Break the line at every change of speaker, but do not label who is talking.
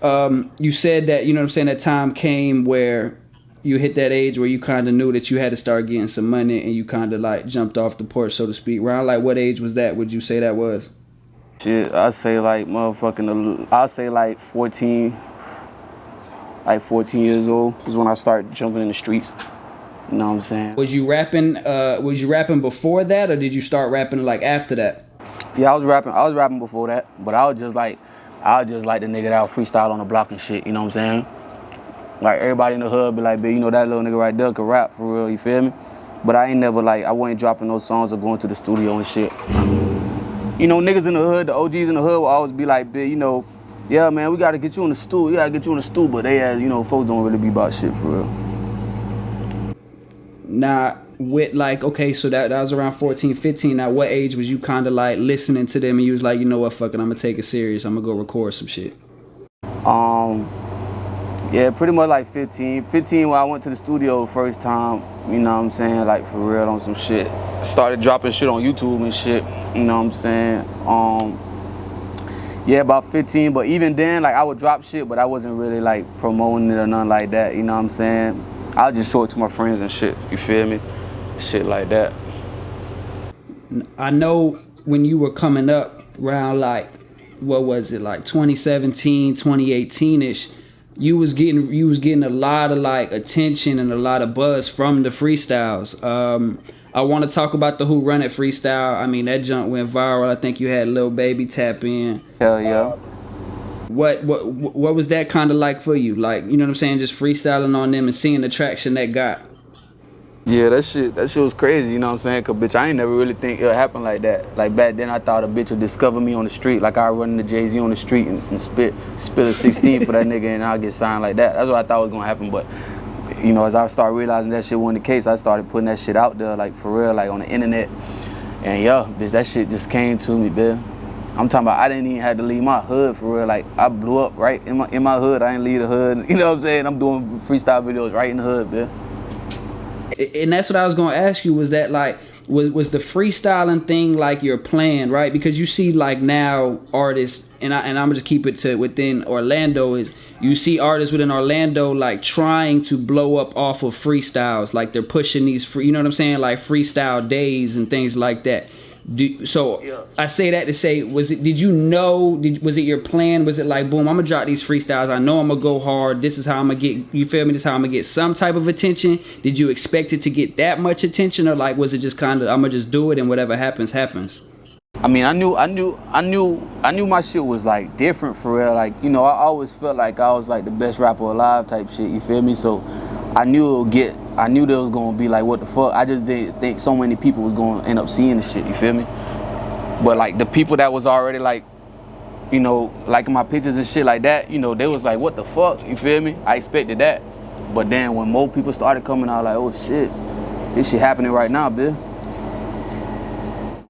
You said that, you know what I'm saying, that time came where you hit that age where you kind of knew that you had to start getting some money and you kind of like jumped off the porch, so to speak. Around like what age was that? Would you say that was?
Shit, I say like motherfucking, I say like 14, like 14 years old is when I started jumping in the streets. You know what I'm saying?
Was you rapping? Was you rapping before that, or did you start rapping like after that?
Yeah, I was rapping. I was rapping before that, but I was just like the nigga that would freestyle on the block and shit. You know what I'm saying? Like everybody in the hood be like, "Bitch, you know that little nigga right there could rap for real." You feel me? But I ain't never like I wasn't dropping those songs or going to the studio and shit. You know, niggas in the hood, the OGs in the hood will always be like, "Bitch, you know, yeah, man, we gotta get you in the stool. We gotta get you in the stool." But they, you know, folks don't really be about shit for real.
Now, with like, okay, so that was around 14, 15. Now, what age was you kind of like listening to them and you was like, you know what, fuck it, I'm gonna take it serious. I'm gonna go record some shit.
Yeah, pretty much like 15. 15 when I went to the studio the first time, you know what I'm saying, like for real on some shit. I started dropping shit on YouTube and shit, you know what I'm saying. Yeah, about 15, but even then, like I would drop shit, but I wasn't really like promoting it or nothing like that, you know what I'm saying. I'll just show it to my friends and shit, you feel me? Shit like that.
I know when you were coming up around like, what was it, like 2017, 2018-ish, you was getting a lot of like attention and a lot of buzz from the freestyles. I want to talk about the Who Run It freestyle. I mean, that junk went viral. I think you had Lil Baby tap in.
Hell yeah.
What was that kind of like for you? Like, you know what I'm saying, just freestyling on them and seeing the traction that got.
Yeah, that shit was crazy, you know what I'm saying? Cause bitch, I ain't never really think it'll happen like that. Like back then I thought a bitch would discover me on the street, like I run into Jay-Z on the street and spit a 16 for that nigga and I'll get signed like that. That's what I thought was gonna happen, but you know, as I started realizing that shit wasn't the case, I started putting that shit out there, like for real, like on the internet. And yeah, bitch, that shit just came to me, bitch. I'm talking about I didn't even have to leave my hood for real. Like I blew up right in my hood. I ain't leave the hood. You know what I'm saying? I'm doing freestyle videos right in the hood, bitch.
And that's what I was gonna ask you, was that like was the freestyling thing like your plan, right? Because you see like now artists, and I'm gonna just keep it to within Orlando, is you see artists within Orlando like trying to blow up off of freestyles, like they're pushing these you know what I'm saying, like freestyle days and things like that. So I say that to say, was it your plan? Was it like, boom, I'm gonna drop these freestyles, I know I'm gonna go hard, this is how I'm gonna get, you feel me, this is how I'm gonna get some type of attention? Did you expect it to get that much attention, or like was it just kind of, I'm gonna just do it and whatever happens happens?
I mean, I knew my shit was like different for real. Like, you know, I always felt like I was like the best rapper alive type shit, you feel me? So I knew there was gonna be like, what the fuck? I just didn't think so many people was gonna end up seeing the shit, you feel me? But like the people that was already like, you know, liking my pictures and shit like that, you know, they was like, what the fuck, you feel me? I expected that. But then when more people started coming out, like, oh shit, this shit happening right now, bitch.